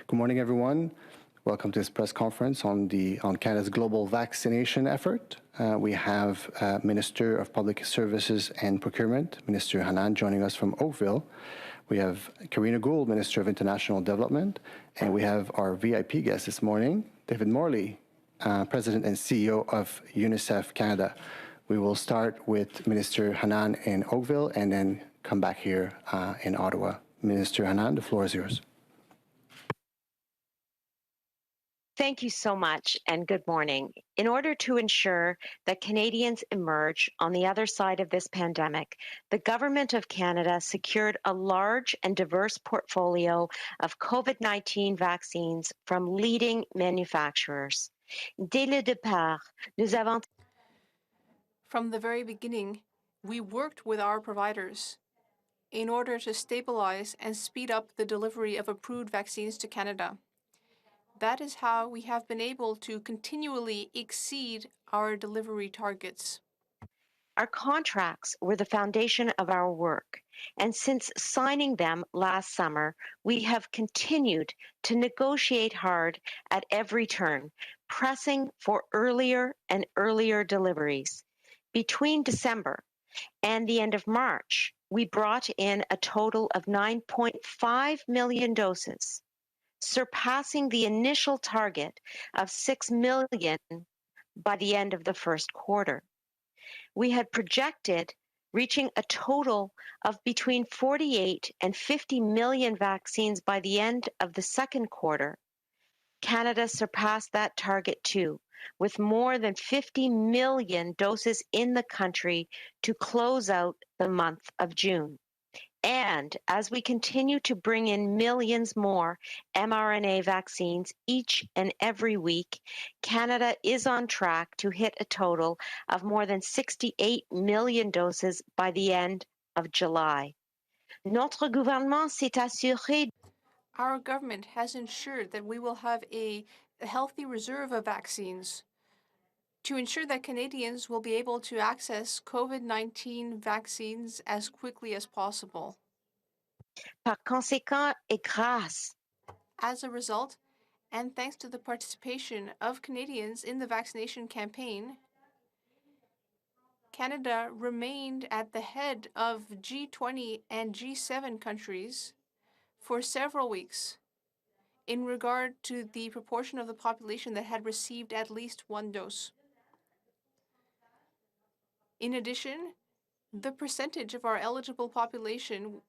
Good morning, everyone. Welcome to this press conference on Canada's global vaccination effort. We have Minister of Public Services and Procurement, Minister Hanan, joining us from Oakville. We have Karina Gould, Minister of International Development, and we have our VIP guest this morning, David Morley, President and CEO of UNICEF Canada. We will start with Minister Hanan in Oakville and then come back here in Ottawa. Minister Hanan, the floor is yours. Thank you so much and good morning. In order to ensure that Canadians emerge on the other side of this pandemic, the Government of Canada secured a large and diverse portfolio of COVID-19 vaccines from leading manufacturers. Dès le départ, nous avons... From the very beginning, we worked with our providers in order to stabilize and speed up the delivery of approved vaccines to Canada. That is how we have been able to continually exceed our delivery targets. Our contracts were the foundation of our work, and since signing them last summer, we have continued to negotiate hard at every turn, pressing for earlier and earlier deliveries. Between December and the end of March, we brought in a total of 9.5 million doses, surpassing the initial target of 6 million by the end of the first quarter. We had projected reaching a total of between 48 and 50 million vaccines by the end of the second quarter. Canada surpassed that target too, with more than 50 million doses in the country to close out the month of June. And as we continue to bring in millions more mRNA vaccines each and every week, Canada is on track to hit a total of more than 68 million doses by the end of July. Notre gouvernement s'est assuré. Our government has ensured that we will have a healthy reserve of vaccines to ensure that Canadians will be able to access COVID-19 vaccines as quickly as possible. Par conséquent, et grâce. As a result, and thanks to the participation of Canadians in the vaccination campaign, Canada remained at the head of G20 and G7 countries for several weeks in regard to the proportion of the population that had received at least one dose. In addition, the percentage of our eligible population,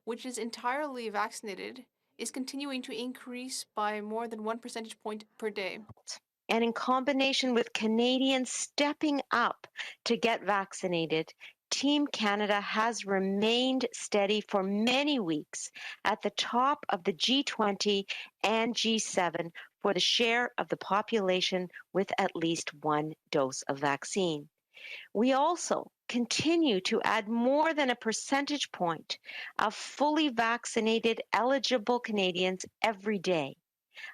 which is entirely vaccinated, is continuing to increase by more than 1 percentage point per day. And in combination with Canadians stepping up to get vaccinated, Team Canada has remained steady for many weeks at the top of the G20 and G7 for the share of the population with at least one dose of vaccine. We also continue to add more than a percentage point of fully vaccinated eligible Canadians every day.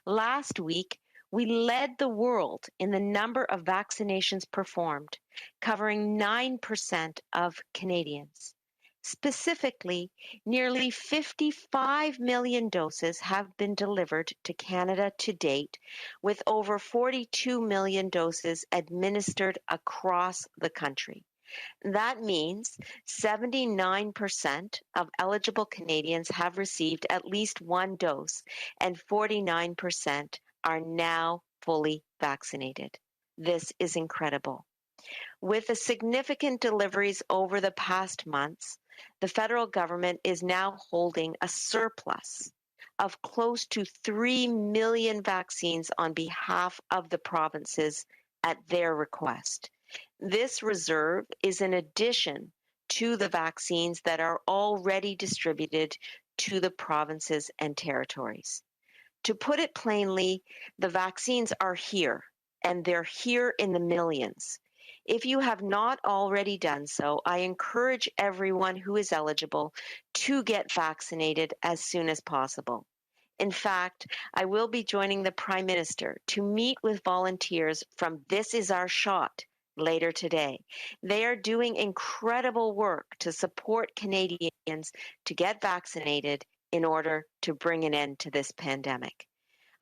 Last week, we led the world in the number of vaccinations performed, covering 9% of Canadians. Specifically, nearly 55 million doses have been delivered to Canada to date, with over 42 million doses administered across the country. That means 79% of eligible Canadians have received at least one dose, and 49% are now fully vaccinated. This is incredible. With the significant deliveries over the past months, the federal government is now holding a surplus of close to 3 million vaccines on behalf of the provinces at their request. This reserve is in addition to the vaccines that are already distributed to the provinces and territories. To put it plainly, the vaccines are here, and they're here in the millions. If you have not already done so, I encourage everyone who is eligible to get vaccinated as soon as possible. In fact, I will be joining the Prime Minister to meet with volunteers from This Is Our Shot later today. They are doing incredible work to support Canadians to get vaccinated in order to bring an end to this pandemic.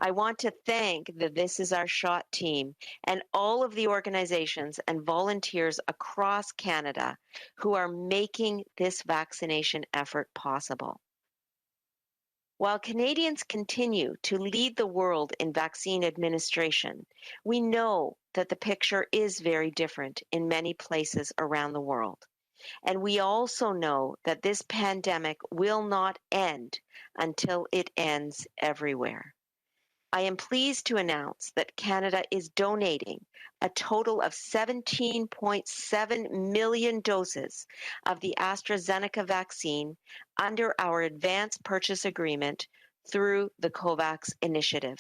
I want to thank the This Is Our Shot team and all of the organizations and volunteers across Canada who are making this vaccination effort possible. While Canadians continue to lead the world in vaccine administration, we know that the picture is very different in many places around the world. And we also know that this pandemic will not end until it ends everywhere. I am pleased to announce that Canada is donating a total of 17.7 million doses of the AstraZeneca vaccine under our advance purchase agreement through the COVAX initiative.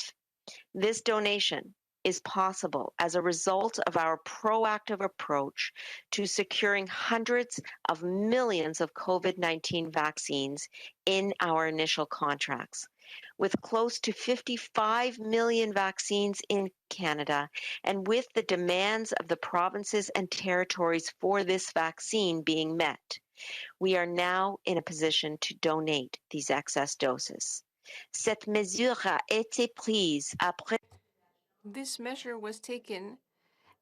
This donation is possible as a result of our proactive approach to securing hundreds of millions of COVID-19 vaccines in our initial contracts. With close to 55 million vaccines in Canada, and with the demands of the provinces and territories for this vaccine being met, we are now in a position to donate these excess doses. Cette mesure a été prise après. This measure was taken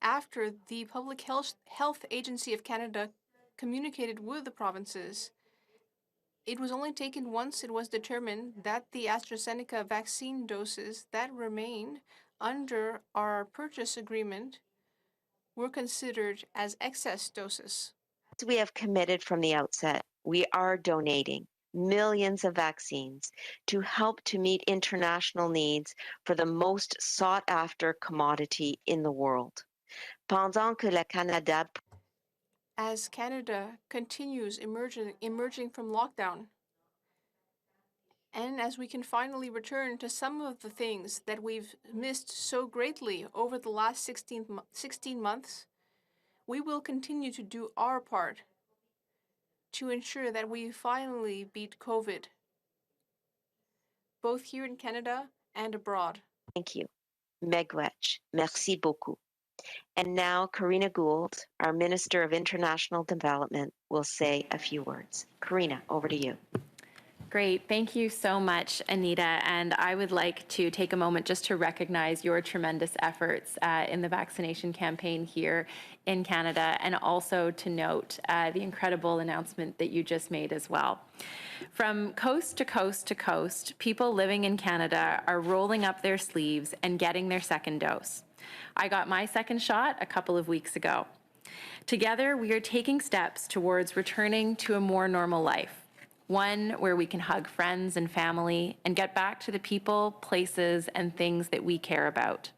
after the Public Health Agency of Canada communicated with the provinces. It was only taken once it was determined that the AstraZeneca vaccine doses that remained under our purchase agreement were considered as excess doses. As we have committed from the outset, we are donating millions of vaccines to help to meet international needs for the most sought after commodity in the world. Pendant que le Canada. As Canada continues emerging from lockdown, and as we can finally return to some of the things that we've missed so greatly over the last 16 months, we will continue to do our part to ensure that we finally beat COVID, both here in Canada and abroad. Thank you. Megwech, merci beaucoup. And now Karina Gould, our Minister of International Development, will say a few words. Karina, over to you. Great. Thank you so much, Anita. And I would like to take a moment just to recognize your tremendous efforts in the vaccination campaign here in Canada, and also to note the incredible announcement that you just made as well. From coast to coast to coast, people living in Canada are rolling up their sleeves and getting their second dose. I got my second shot a couple of weeks ago. Together, we are taking steps towards returning to a more normal life. One where we can hug friends and family and get back to the people, places, and things that we care about.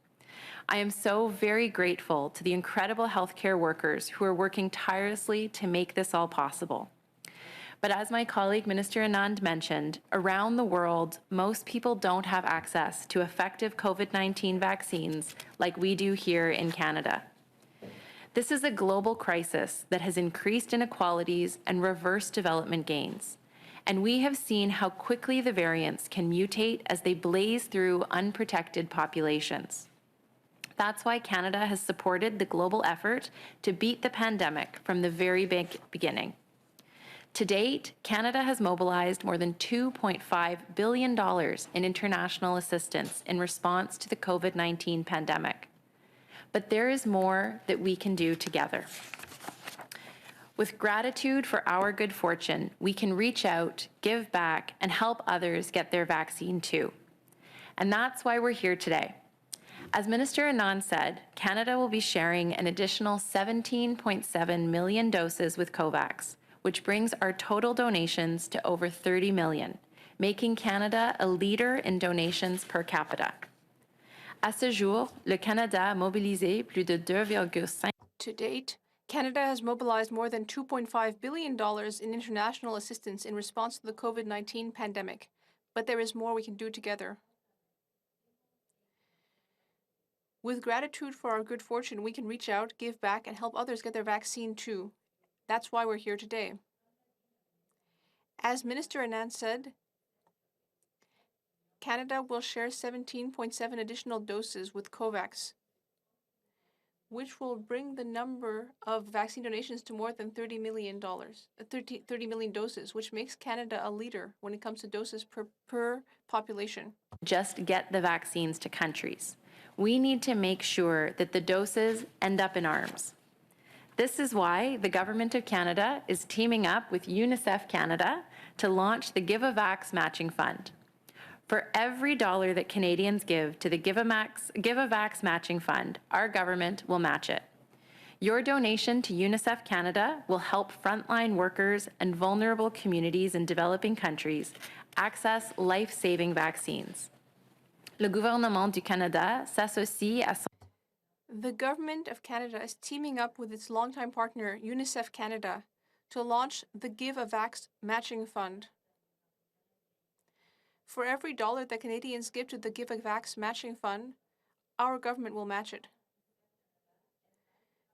I am so very grateful to the incredible healthcare workers who are working tirelessly to make this all possible. But as my colleague Minister Anand mentioned, around the world, most people don't have access to effective COVID-19 vaccines like we do here in Canada. This is a global crisis that has increased inequalities and reversed development gains. And we have seen how quickly the variants can mutate as they blaze through unprotected populations. That's why Canada has supported the global effort to beat the pandemic from the very beginning. To date, Canada has mobilized more than $2.5 billion in international assistance in response to the COVID-19 pandemic. But there is more that we can do together. With gratitude for our good fortune, we can reach out, give back, and help others get their vaccine too. And that's why we're here today. As Minister Anand said, Canada will be sharing an additional 17.7 million doses with COVAX, which brings our total donations to over 30 million, making Canada a leader in donations per capita. À ce jour, le Canada a mobilisé plus de 2,5. To date, Canada has mobilized more than $2.5 billion in international assistance in response to the COVID-19 pandemic, but there is more we can do together. With gratitude for our good fortune, we can reach out, give back, and help others get their vaccine too. That's why we're here today. As Minister Anand said, Canada will share 17.7 additional doses with COVAX. which will bring the number of vaccine donations to more than $30 million, 30 million doses, which makes Canada a leader when it comes to doses per population. Just get the vaccines to countries. We need to make sure that the doses end up in arms. This is why the Government of Canada is teaming up with UNICEF Canada to launch the Give-a-vax matching fund. For every dollar that Canadians give to the Give-a-vax matching fund, our government will match it. Your donation to UNICEF Canada will help frontline workers and vulnerable communities in developing countries access life-saving vaccines. Le gouvernement du Canada s'associe à son... The Government of Canada is teaming up with its longtime partner, UNICEF Canada, to launch the Give-a-vax matching fund. For every dollar that Canadians give to the Give-a-vax matching fund, our government will match it.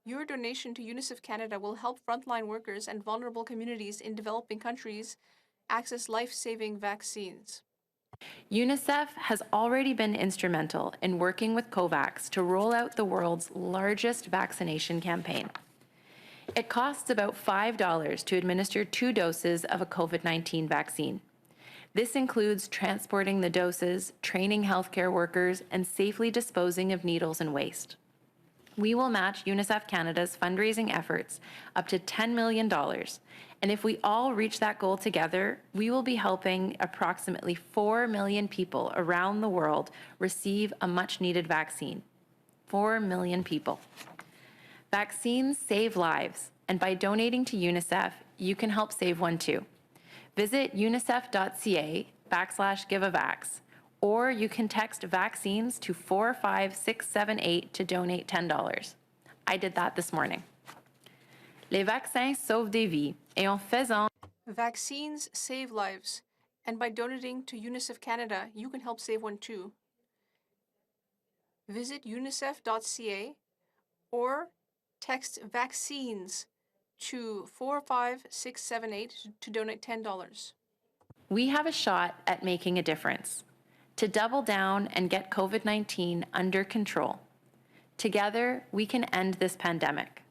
Your donation to UNICEF Canada will help frontline workers and vulnerable communities in developing countries access life-saving vaccines. UNICEF has already been instrumental in working with COVAX to roll out the world's largest vaccination campaign. It costs about $5 to administer 2 doses of a COVID-19 vaccine. This includes transporting the doses, training healthcare workers, and safely disposing of needles and waste. We will match UNICEF Canada's fundraising efforts up to $10 million. And if we all reach that goal together, we will be helping approximately 4 million people around the world receive a much-needed vaccine. 4 million people. Vaccines save lives, and by donating to UNICEF, you can help save one too. Visit unicef.ca/give-a-vax, or you can text vaccines to 45678 to donate $10. I did that this morning. Les vaccins sauvent des vies, et en faisant... Vaccines save lives, and by donating to UNICEF Canada, you can help save one too. Visit unicef.ca or text vaccines to 45678 to donate $10. We have a shot at making a difference, to double down and get COVID-19 under control. Together, we can end this pandemic.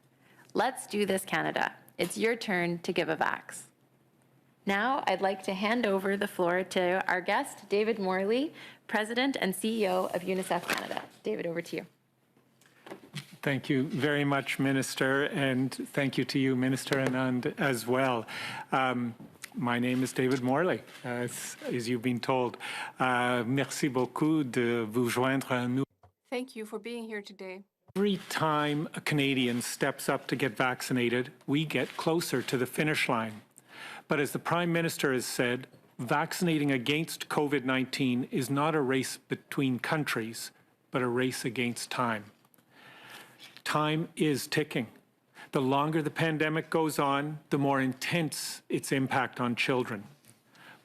Let's do this, Canada. It's your turn to give a vax. Now, I'd like to hand over the floor to our guest, David Morley, President and CEO of UNICEF Canada. David, over to you. Thank you very much, Minister, and thank you to you, Minister Anand, as well. My name is David Morley, as you've been told. Merci beaucoup de vous joindre à nous. Thank you for being here today. Every time a Canadian steps up to get vaccinated, we get closer to the finish line. But as the Prime Minister has said, vaccinating against COVID-19 is not a race between countries, but a race against time. Time is ticking. The longer the pandemic goes on, the more intense its impact on children.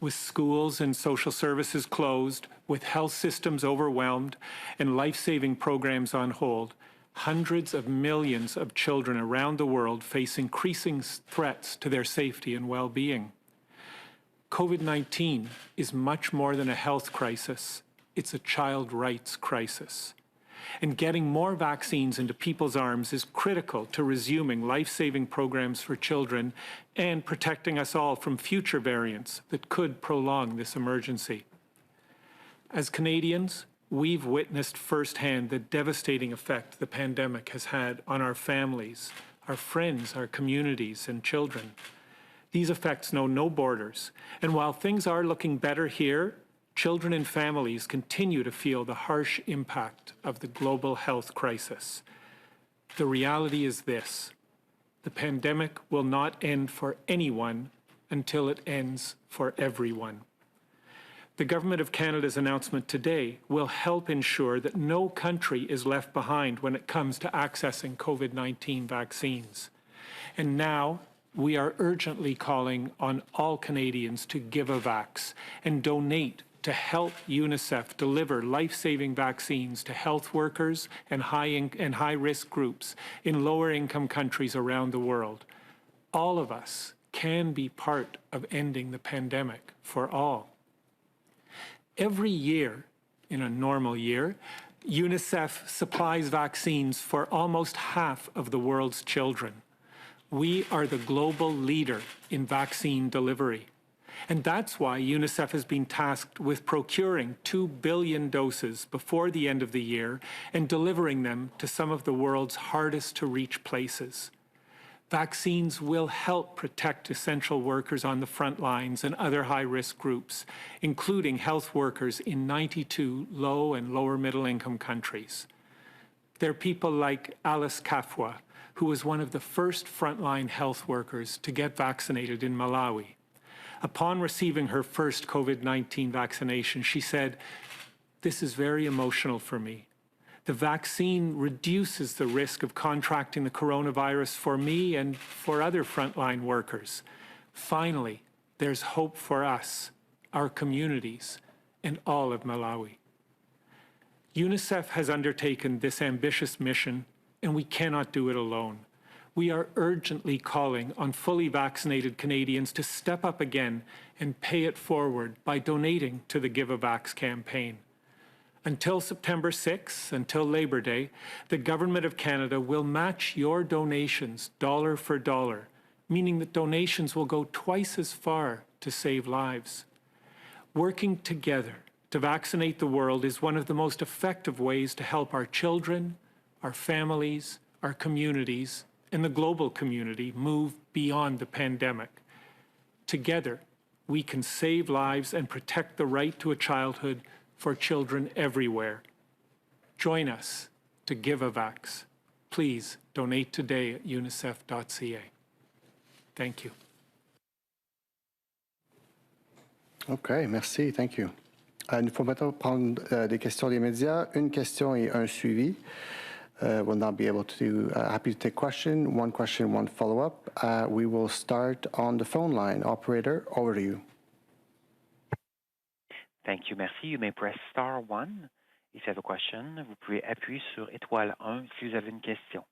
With schools and social services closed, with health systems overwhelmed, and life-saving programs on hold, hundreds of millions of children around the world face increasing threats to their safety and well-being. COVID-19 is much more than a health crisis. It's a child rights crisis. And getting more vaccines into people's arms is critical to resuming life-saving programs for children and protecting us all from future variants that could prolong this emergency. As Canadians, we've witnessed firsthand the devastating effect the pandemic has had on our families, our friends, our communities, and children. These effects know no borders, and while things are looking better here, children and families continue to feel the harsh impact of the global health crisis. The reality is this: the pandemic will not end for anyone until it ends for everyone. The Government of Canada's announcement today will help ensure that no country is left behind when it comes to accessing COVID-19 vaccines. And now, we are urgently calling on all Canadians to give a vax and donate to help UNICEF deliver life-saving vaccines to health workers and high-risk groups in lower-income countries around the world. All of us can be part of ending the pandemic for all. Every year, in a normal year, UNICEF supplies vaccines for almost half of the world's children. We are the global leader in vaccine delivery. And that's why UNICEF has been tasked with procuring 2 billion doses before the end of the year and delivering them to some of the world's hardest to reach places. Vaccines will help protect essential workers on the front lines and other high-risk groups, including health workers in 92 low and lower middle-income countries. There are people like Alice Kafwa, who was one of the first frontline health workers to get vaccinated in Malawi. Upon receiving her first COVID-19 vaccination, she said, "This is very emotional for me. The vaccine reduces the risk of contracting the coronavirus for me and for other frontline workers. Finally, there's hope for us, our communities, and all of Malawi." UNICEF has undertaken this ambitious mission, and we cannot do it alone. We are urgently calling on fully vaccinated Canadians to step up again and pay it forward by donating to the Give-a-vax campaign. Until September 6th, until Labor Day, the Government of Canada will match your donations dollar for dollar, meaning that donations will go twice as far to save lives. Working together to vaccinate the world is one of the most effective ways to help our children, our families, our communities, and the global community move beyond the pandemic. Together, we can save lives and protect the right to a childhood for children everywhere. Join us to Give-a-vax. Please donate today at unicef.ca. Thank you. OK, merci. Thank you. Nous faut maintenant prendre des questions des médias. Une question et un suivi. We'll not be able to, happy to take question, one follow-up. We will start on the phone line. Operator, over to you. Thank you, merci. You may press star 1 if you have a question. Vous pouvez appuyer sur étoile 1 si vous avez une question.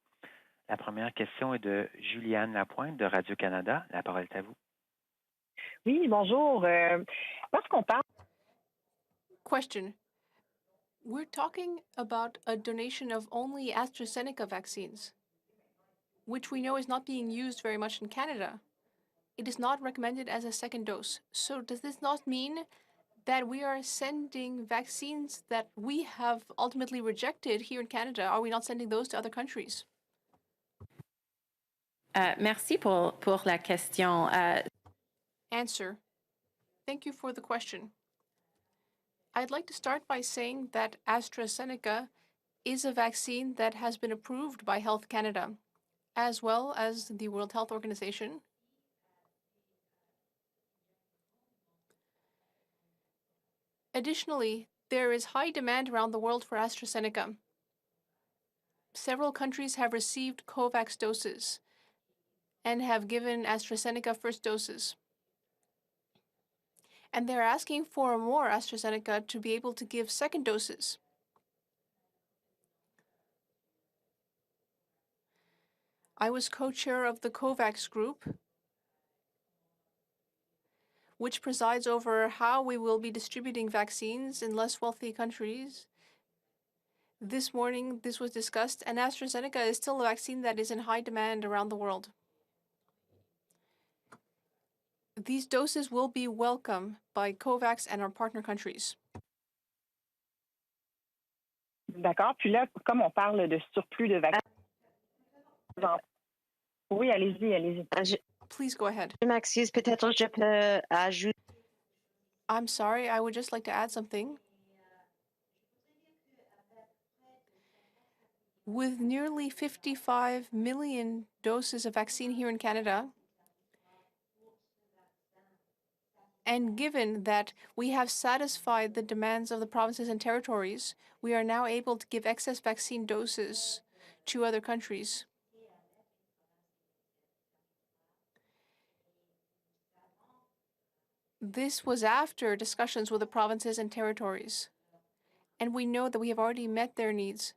La première question est de Juliane Lapointe de Radio-Canada. La parole est à vous. Oui, bonjour. Lorsqu'on parle... Question. We're talking about a donation of only AstraZeneca vaccines, which we know is not being used very much in Canada. It is not recommended as a second dose. So does this not mean that we are sending vaccines that we have ultimately rejected here in Canada? Are we not sending those to other countries? Merci pour la question. Answer. Thank you for the question. I'd like to start by saying that AstraZeneca is a vaccine that has been approved by Health Canada, as well as the World Health Organization. Additionally, there is high demand around the world for AstraZeneca. Several countries have received COVAX doses and have given AstraZeneca first doses. And they're asking for more AstraZeneca to be able to give second doses. I was co-chair of the COVAX group, which presides over how we will be distributing vaccines in less wealthy countries. This morning, this was discussed, and AstraZeneca is still a vaccine that is in high demand around the world. These doses will be welcome by COVAX and our partner countries. D'accord. Puis là, comme on parle de surplus de vaccins... Oui, allez-y. Please go ahead. Je m'excuse, peut-être je peux ajouter. I'm sorry, I would just like to add something. With nearly 55 million doses of vaccine here in Canada, and given that we have satisfied the demands of the provinces and territories, we are now able to give excess vaccine doses to other countries. This was after discussions with the provinces and territories, and we know that we have already met their needs.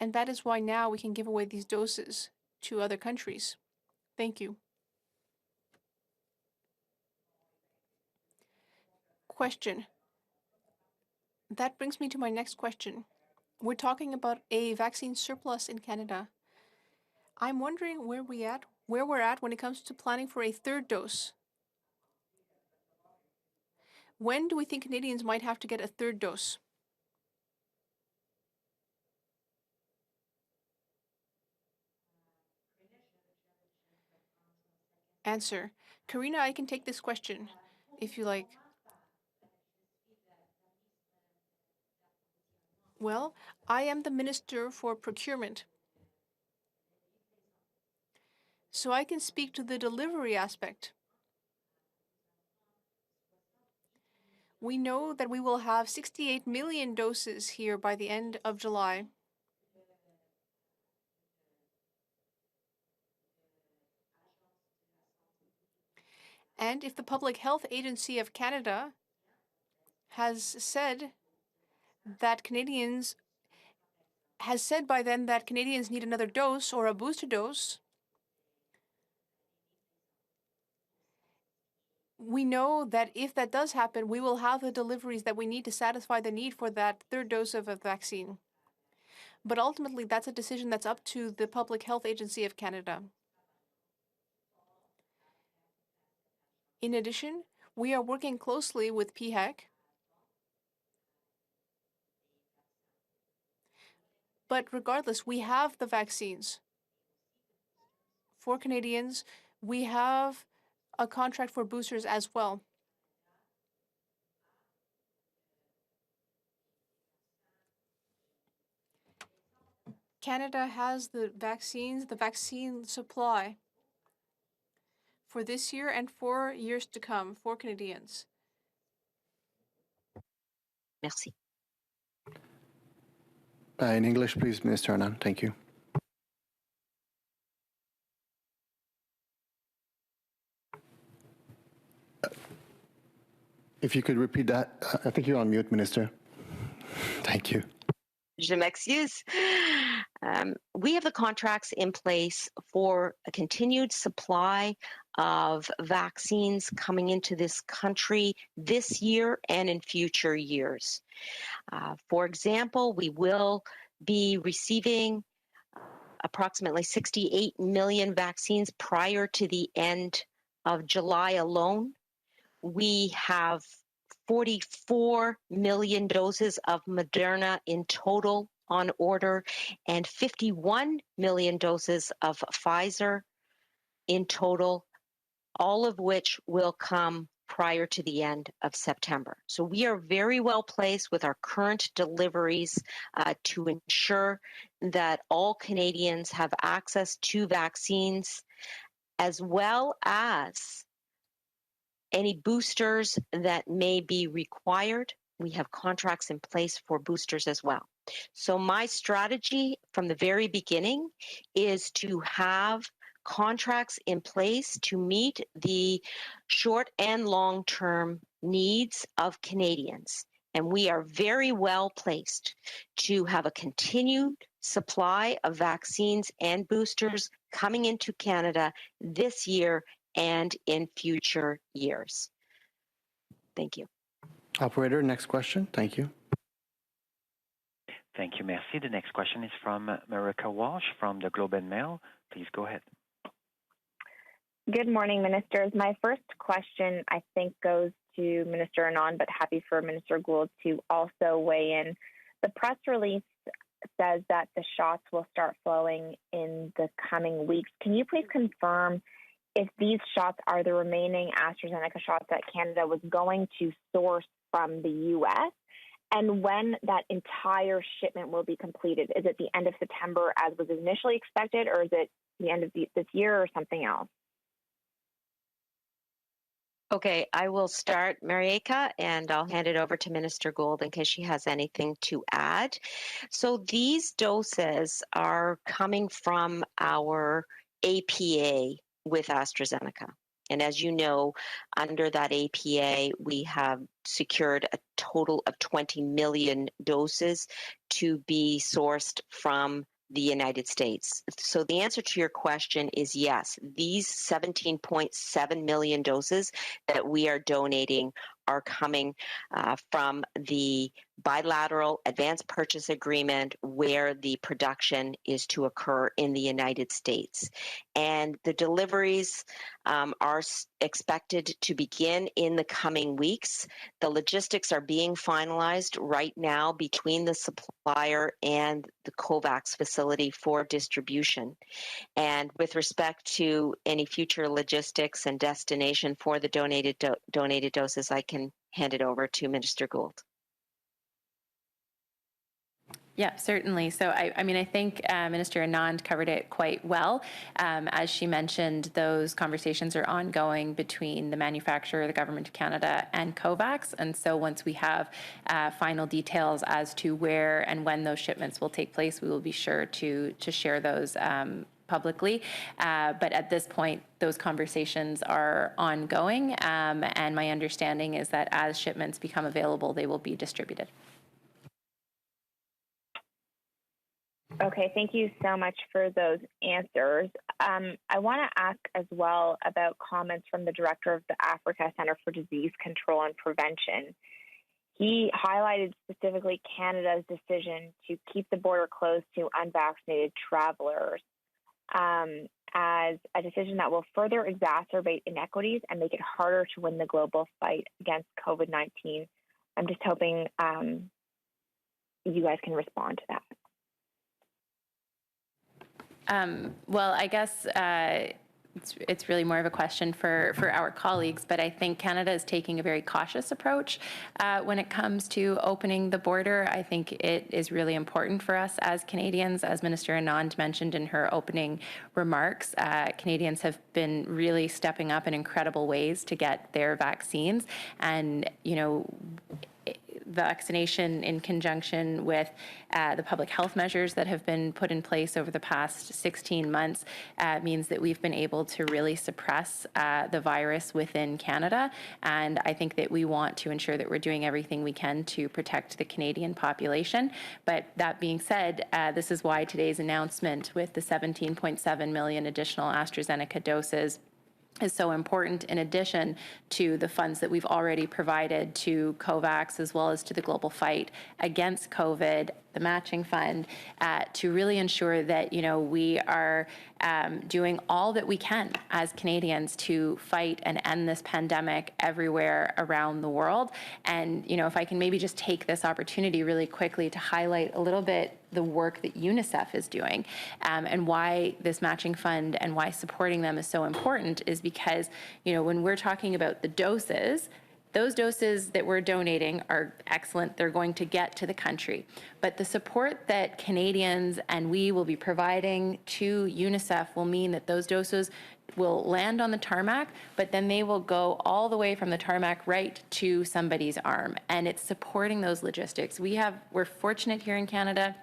And that is why now we can give away these doses to other countries. Thank you. Question. That brings me to my next question. We're talking about a vaccine surplus in Canada. I'm wondering where we're at when it comes to planning for a third dose. When do we think Canadians might have to get a third dose? Answer. Karina, I can take this question, if you like. Well, I am the Minister for Procurement, so I can speak to the delivery aspect. We know that we will have 68 million doses here by the end of July. And if the Public Health Agency of Canada has said by then that Canadians need another dose or a booster dose, we know that if that does happen, we will have the deliveries that we need to satisfy the need for that third dose of a vaccine. But ultimately, that's a decision that's up to the Public Health Agency of Canada. In addition, we are working closely with PHEC. But regardless, we have the vaccines. For Canadians, we have a contract for boosters as well. Canada has the vaccines, the vaccine supply for this year and for years to come for Canadians. Merci. In English, please, Minister Anand. Thank you. If you could repeat that, I think you're on mute, Minister. Thank you. Je m'excuse. We have the contracts in place for a continued supply of vaccines coming into this country this year and in future years. For example, we will be receiving approximately 68 million vaccines prior to the end of July alone. We have 44 million doses of Moderna in total on order and 51 million doses of Pfizer in total, all of which will come prior to the end of September. So we are very well placed with our current deliveries to ensure that all Canadians have access to vaccines, as well as any boosters that may be required. We have contracts in place for boosters as well. So my strategy from the very beginning is to have contracts in place to meet the short and long-term needs of Canadians. And we are very well placed to have a continued supply of vaccines and boosters coming into Canada this year and in future years. Thank you. Operator, next question. Thank you. Thank you, merci. The next question is from Marika Walsh from the Globe and Mail. Please go ahead. Good morning, ministers. My first question, I think, goes to Minister Anand, but happy for Minister Gould to also weigh in. The press release says that the shots will start flowing in the coming weeks. Can you please confirm if these shots are the remaining AstraZeneca shots that Canada was going to source from the U.S., and when that entire shipment will be completed? Is it the end of September as was initially expected, or is it the end of this year or something else? Okay, I will start, Marieka, and I'll hand it over to Minister Gould in case she has anything to add. So these doses are coming from our APA with AstraZeneca. And as you know, under that APA, we have secured a total of 20 million doses to be sourced from the United States. So the answer to your question is yes. These 17.7 million doses that we are donating are coming from the bilateral advance purchase agreement where the production is to occur in the United States. And the deliveries are expected to begin in the coming weeks. The logistics are being finalized right now between the supplier and the COVAX facility for distribution. And with respect to any future logistics and destination for the donated doses, I can hand it over to Minister Gould. Yeah, certainly. So, I think Minister Anand covered it quite well. As she mentioned, those conversations are ongoing between the manufacturer, the Government of Canada, and COVAX. And so once we have final details as to where and when those shipments will take place, we will be sure to share those publicly. But at this point, those conversations are ongoing. And my understanding is that as shipments become available, they will be distributed. Okay, thank you so much for those answers. I want to ask as well about comments from the director of the Africa Centre for Disease Control and Prevention. He highlighted specifically Canada's decision to keep the border closed to unvaccinated travelers as a decision that will further exacerbate inequities and make it harder to win the global fight against COVID-19. I'm just hoping you guys can respond to that. Well, I guess it's really more of a question for our colleagues, but I think Canada is taking a very cautious approach when it comes to opening the border. I think it is really important for us as Canadians, as Minister Anand mentioned in her opening remarks. Canadians have been really stepping up in incredible ways to get their vaccines, and vaccination in conjunction with the public health measures that have been put in place over the past 16 months means that we've been able to really suppress the virus within Canada. And I think that we want to ensure that we're doing everything we can to protect the Canadian population. But that being said, this is why today's announcement with the 17.7 million additional AstraZeneca doses is so important, in addition to the funds that we've already provided to COVAX as well as to the global fight against COVID, the matching fund, to really ensure that we are doing all that we can as Canadians to fight and end this pandemic everywhere around the world. And if I can maybe just take this opportunity really quickly to highlight a little bit the work that UNICEF is doing, and why this matching fund and why supporting them is so important is because when we're talking about the doses, those doses that we're donating are excellent. They're going to get to the country. But the support that Canadians and we will be providing to UNICEF will mean that those doses will land on the tarmac, but then they will go all the way from the tarmac right to somebody's arm. And it's supporting those logistics. We're fortunate here in Canada.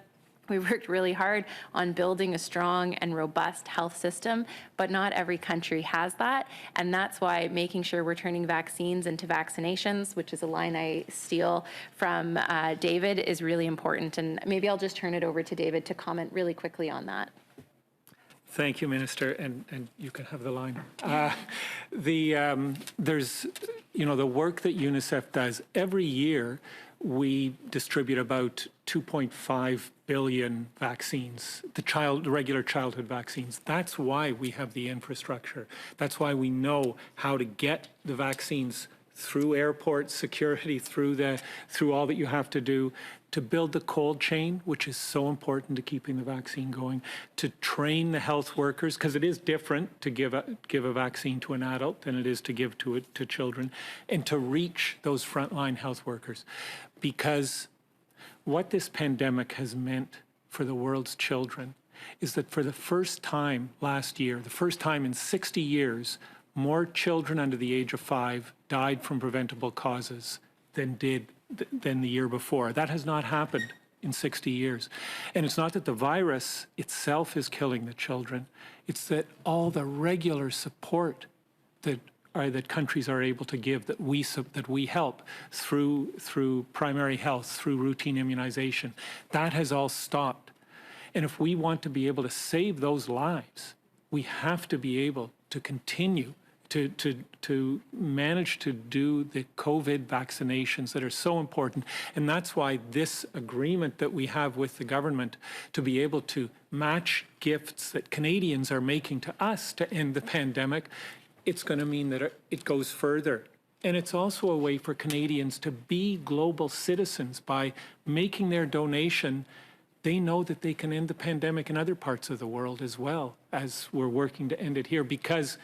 We worked really hard on building a strong and robust health system, but not every country has that. And that's why making sure we're turning vaccines into vaccinations, which is a line I steal from David, is really important. And maybe I'll just turn it over to David to comment really quickly on that. Thank you, Minister, and you can have the line. There's, the work that UNICEF does every year. We distribute about 2.5 billion vaccines, the regular childhood vaccines. That's why we have the infrastructure. That's why we know how to get the vaccines through airport security, through all that you have to do, to build the cold chain, which is so important to keeping the vaccine going, to train the health workers, because it is different to give a vaccine to an adult than it is to give to children, and to reach those frontline health workers. Because what this pandemic has meant for the world's children is that for the first time last year, the first time in 60 years, more children under the age of 5 died from preventable causes than the year before. That has not happened in 60 years. And it's not that the virus itself is killing the children, it's that all the regular support that countries are able to give, that we help through primary health, through routine immunization, that has all stopped. And if we want to be able to save those lives, we have to be able to continue to manage to do the COVID vaccinations that are so important. And that's why this agreement that we have with the government to be able to match gifts that Canadians are making to us to end the pandemic, it's going to mean that it goes further. And it's also a way for Canadians to be global citizens by making their donation. They know that they can end the pandemic in other parts of the world as well as we're working to end it here, because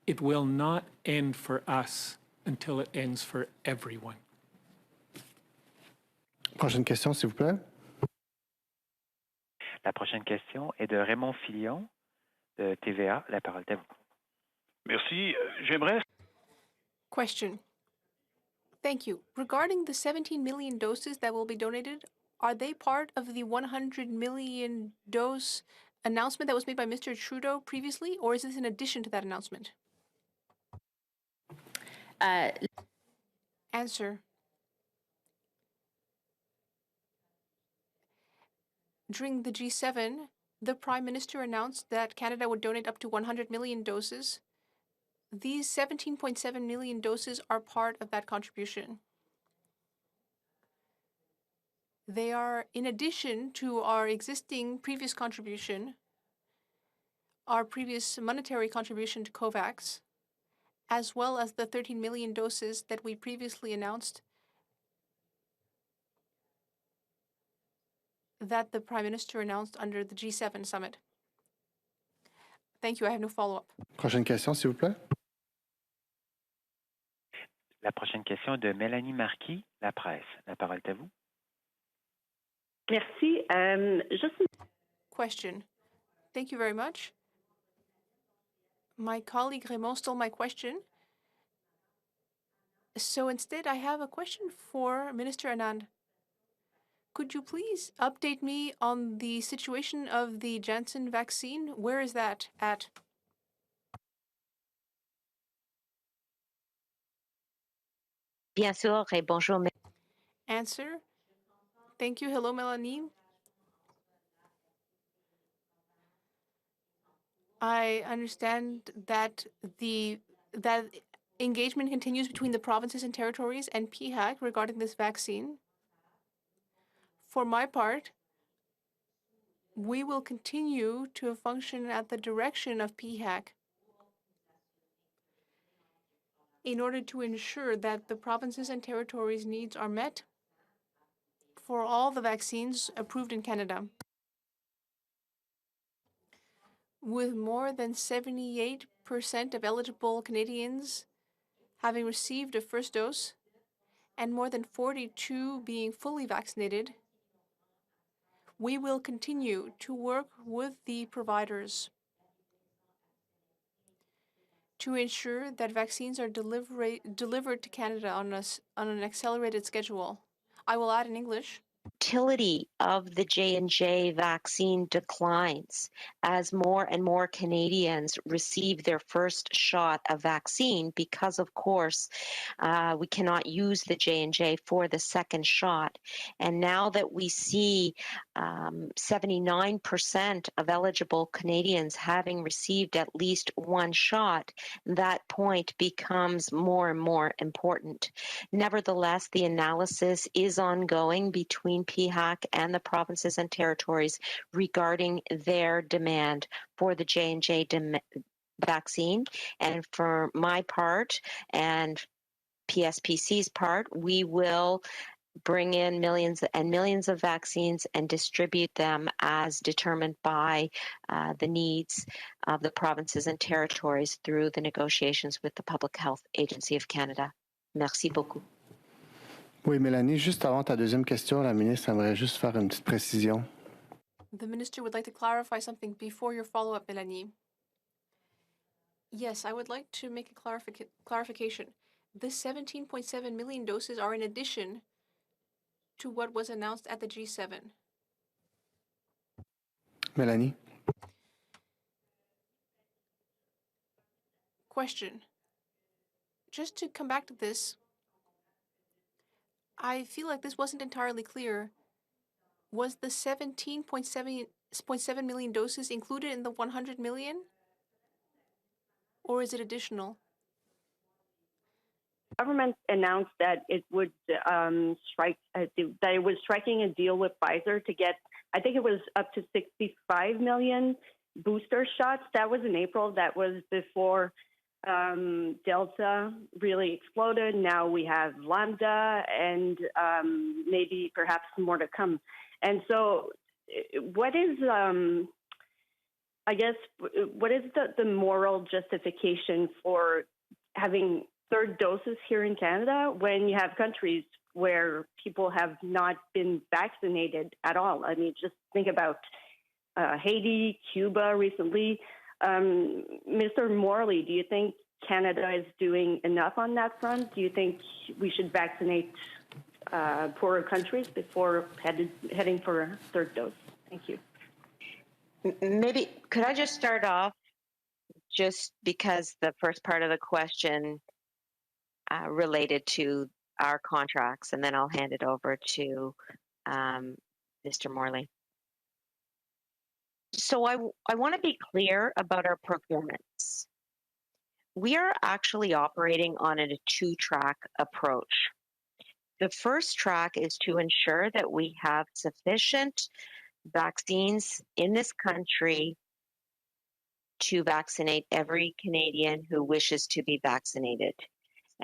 it will not end for us until it ends for everyone. Prochaine question, s'il vous plaît. La prochaine question est de Raymond Filion de TVA. La parole est à vous. Merci. J'aimerais... Question. Thank you. Regarding the 17 million doses that will be donated, are they part of the 100 million dose announcement that was made by Mr. Trudeau previously, or is this in addition to that announcement? Answer. During the G7, the Prime Minister announced that Canada would donate up to 100 million doses. These 17.7 million doses are part of that contribution. They are in addition to our existing previous contribution, our previous monetary contribution to COVAX, as well as the 13 million doses that we previously announced that the Prime Minister announced under the G7 summit. Thank you. I have no follow-up. Prochaine question, s'il vous plaît. La prochaine question est de Mélanie Marquis, La Presse. La parole est à vous. Merci. Question. Thank you very much. My colleague Raymond stole my question. So instead, I have a question for Minister Anand. Could you please update me on the situation of the Janssen vaccine? Where is that at? Bien sûr, et bonjour. Answer. Thank you. Hello, Melanie. I understand that that engagement continues between the provinces and territories and PHAC regarding this vaccine. For my part, we will continue to function at the direction of PHAC in order to ensure that the provinces and territories' needs are met for all the vaccines approved in Canada. With more than 78% of eligible Canadians having received a first dose and more than 42% being fully vaccinated, we will continue to work with the providers to ensure that vaccines are delivered to Canada on an accelerated schedule. I will add in English. Utility of the J&J vaccine declines as more and more Canadians receive their first shot of vaccine because, of course, we cannot use the J&J for the second shot. And now that we see 79% of eligible Canadians having received at least one shot, that point becomes more and more important. Nevertheless, the analysis is ongoing between PHAC and the provinces and territories regarding their demand for the J&J vaccine. And for my part and PSPC's part, we will bring in millions and millions of vaccines and distribute them as determined by the needs of the provinces and territories through the negotiations with the Public Health Agency of Canada. Merci beaucoup. Oui, Mélanie, juste avant ta deuxième question, la ministre aimerait juste faire une petite précision. The minister would like to clarify something before your follow-up, Mélanie. Yes, I would like to make a clarification. The 17.7 million doses are in addition to what was announced at the G7. Mélanie? Question. Just to come back to this, I feel like this wasn't entirely clear. Was the 17.7 million doses included in the 100 million? Or is it additional? government announced that it would strike that it was striking a deal with Pfizer to get, I think it was up to 65 million booster shots. That was in April. That was before Delta really exploded. Now we have Lambda and maybe perhaps more to come. And so what is, I guess, what is the moral justification for having third doses here in Canada when you have countries where people have not been vaccinated at all? I mean, just think about Haiti, Cuba recently. Mr. Morley, do you think Canada is doing enough on that front? Do you think we should vaccinate poorer countries before heading for a third dose? Thank you. Maybe, could I just start off, just because the first part of the question related to our contracts, and then I'll hand it over to Mr. Morley. So I want to be clear about our procurements. We are actually operating on a two-track approach. The first track is to ensure that we have sufficient vaccines in this country to vaccinate every Canadian who wishes to be vaccinated.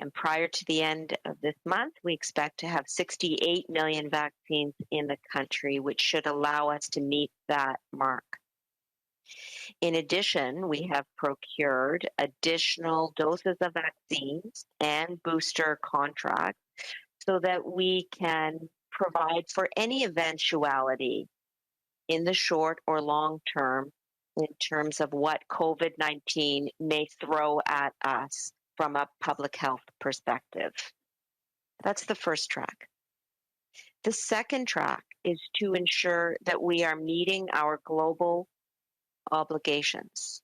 And prior to the end of this month, we expect to have 68 million vaccines in the country, which should allow us to meet that mark. In addition, we have procured additional doses of vaccines and booster contracts so that we can provide for any eventuality in the short or long term in terms of what COVID-19 may throw at us from a public health perspective. That's the first track. The second track is to ensure that we are meeting our global obligations.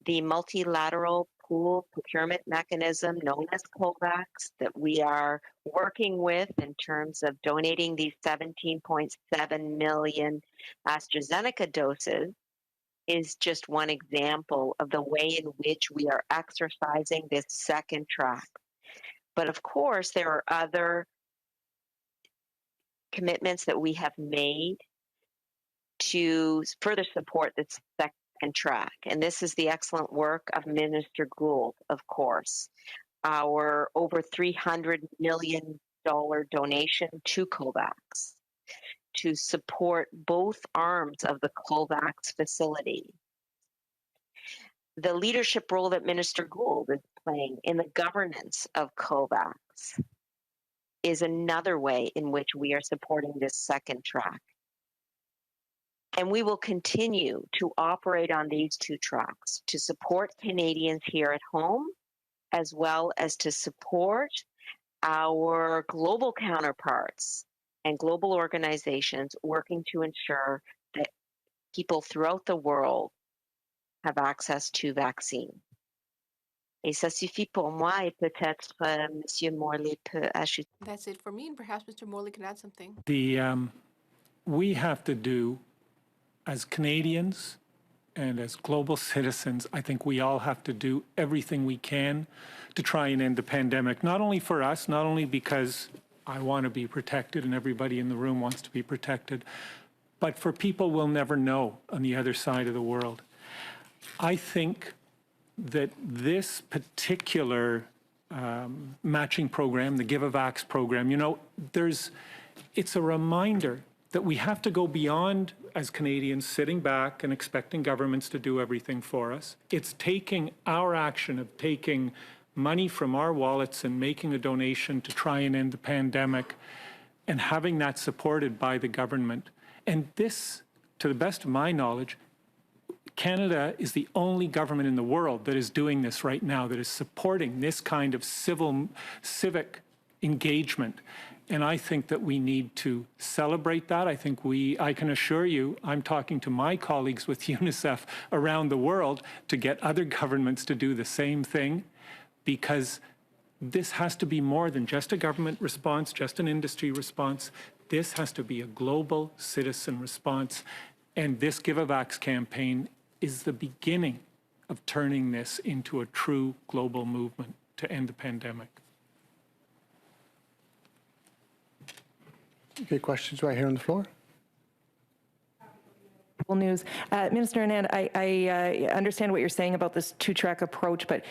The multilateral pool procurement mechanism known as COVAX that we are working with in terms of donating these 17.7 million AstraZeneca doses is just one example of the way in which we are exercising this second track. But of course, there are other commitments that we have made to further support this second track. And this is the excellent work of Minister Gould, of course. Our over $300 million donation to COVAX to support both arms of the COVAX facility. The leadership role that Minister Gould is playing in the governance of COVAX is another way in which we are supporting this second track. And we will continue to operate on these two tracks to support Canadians here at home, as well as to support our global counterparts and global organizations working to ensure that people throughout the world have access to vaccine. Et ça suffit pour moi, et peut-être Monsieur Morley peut ajouter. That's it for me, and perhaps Mr. Morley can add something. We have to do, as Canadians and as global citizens, I think we all have to do everything we can to try and end the pandemic, not only for us, not only because I want to be protected and everybody in the room wants to be protected, but for people we'll never know on the other side of the world. I think that this particular matching program, the Give-a-vax program, it's a reminder that we have to go beyond, as Canadians, sitting back and expecting governments to do everything for us. It's taking our action of taking money from our wallets and making a donation to try and end the pandemic and having that supported by the government. And this, to the best of my knowledge, Canada is the only government in the world that is doing this right now, that is supporting this kind of civic engagement. And I think that we need to celebrate that. I can assure you, I'm talking to my colleagues with UNICEF around the world to get other governments to do the same thing, because this has to be more than just a government response, just an industry response. This has to be a global citizen response. And this Give-a-vax campaign is the beginning of turning this into a true global movement to end the pandemic. Okay, questions right here on the floor. News. Minister Anand, I understand what you're saying about this two-track approach, but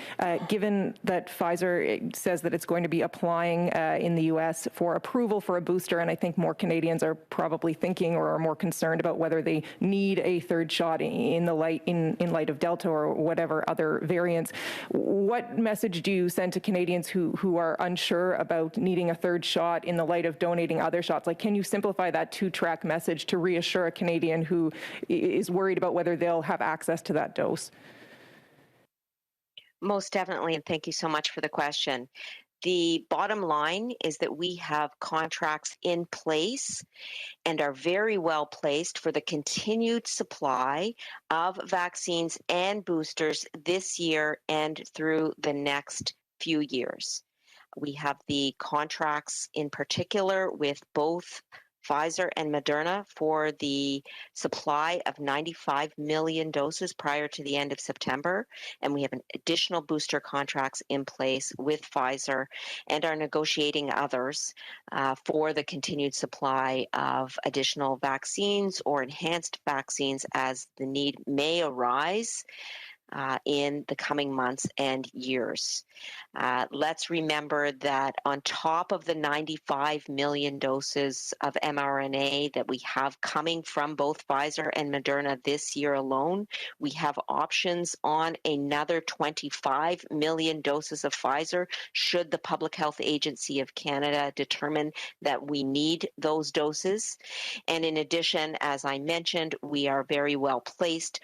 given that Pfizer says that it's going to be applying in the U.S. for approval for a booster, and I think more Canadians are probably thinking or are more concerned about whether they need a third shot in light of Delta or whatever other variants, what message do you send to Canadians who are unsure about needing a third shot in the light of donating other shots? Like, can you simplify that two-track message to reassure a Canadian who is worried about whether they'll have access to that dose? Most definitely, and thank you so much for the question. The bottom line is that we have contracts in place and are very well placed for the continued supply of vaccines and boosters this year and through the next few years. We have the contracts in particular with both Pfizer and Moderna for the supply of 95 million doses prior to the end of September. And we have an additional booster contracts in place with Pfizer and are negotiating others for the continued supply of additional vaccines or enhanced vaccines as the need may arise in the coming months and years. Let's remember that on top of the 95 million doses of mRNA that we have coming from both Pfizer and Moderna this year alone, we have options on another 25 million doses of Pfizer should the Public Health Agency of Canada determine that we need those doses. And in addition, as I mentioned, we are very well placed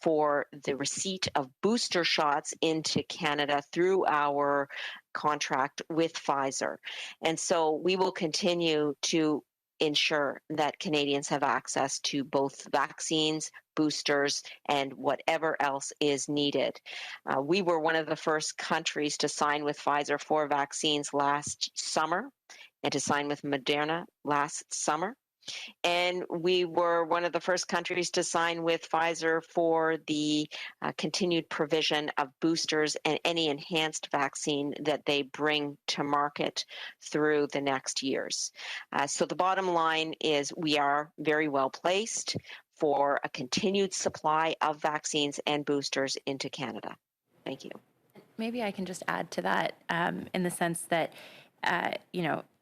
for the receipt of booster shots into Canada through our contract with Pfizer. And so we will continue to ensure that Canadians have access to both vaccines, boosters, and whatever else is needed. We were one of the first countries to sign with Pfizer for vaccines last summer and to sign with Moderna last summer. And we were one of the first countries to sign with Pfizer for the continued provision of boosters and any enhanced vaccine that they bring to market through the next years. So the bottom line is we are very well placed for a continued supply of vaccines and boosters into Canada. Thank you. Maybe I can just add to that in the sense that,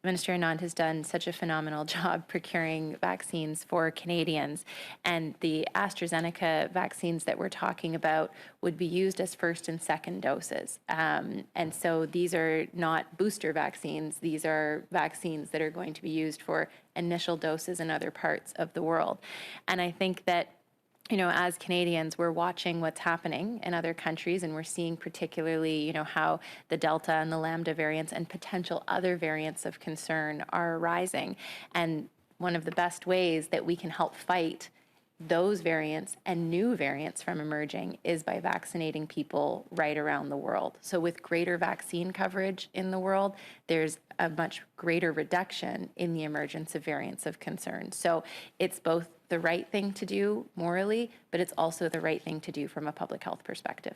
Minister Anand has done such a phenomenal job procuring vaccines for Canadians, and the AstraZeneca vaccines that we're talking about would be used as first and second doses. And so these are not booster vaccines. These are vaccines that are going to be used for initial doses in other parts of the world. And I think that as Canadians, we're watching what's happening in other countries, and we're seeing particularly, how the Delta and the Lambda variants and potential other variants of concern are arising. And one of the best ways that we can help fight those variants and new variants from emerging is by vaccinating people right around the world. So with greater vaccine coverage in the world, there's a much greater reduction in the emergence of variants of concern. So it's both the right thing to do morally, but it's also the right thing to do from a public health perspective.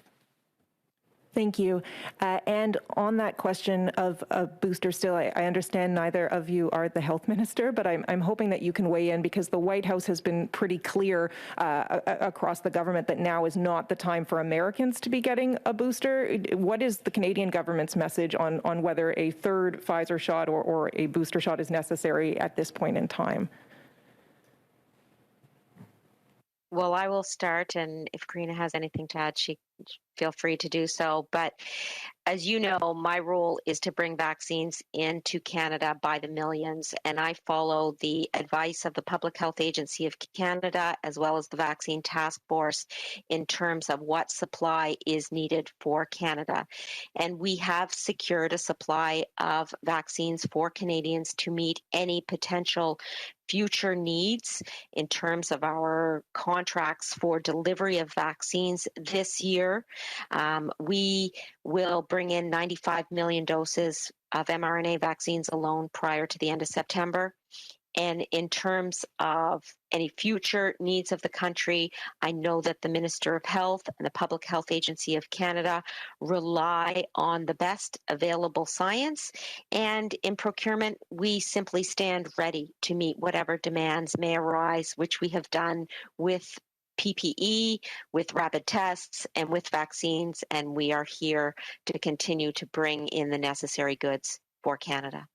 Thank you. And on that question of a booster still, I understand neither of you are the health minister, but I'm hoping that you can weigh in because the White House has been pretty clear across the government that now is not the time for Americans to be getting a booster. What is the Canadian government's message on whether a third Pfizer shot or a booster shot is necessary at this point in time? Well, I will start, and if Karina has anything to add, she feel free to do so. But as you know, my role is to bring vaccines into Canada by the millions, and I follow the advice of the Public Health Agency of Canada as well as the Vaccine Task Force in terms of what supply is needed for Canada. And we have secured a supply of vaccines for Canadians to meet any potential future needs in terms of our contracts for delivery of vaccines this year. We will bring in 95 million doses of mRNA vaccines alone prior to the end of September. And in terms of any future needs of the country, I know that the Minister of Health and the Public Health Agency of Canada rely on the best available science. And in procurement, we simply stand ready to meet whatever demands may arise, which we have done with PPE, with rapid tests, and with vaccines. And we are here to continue to bring in the necessary goods for Canada.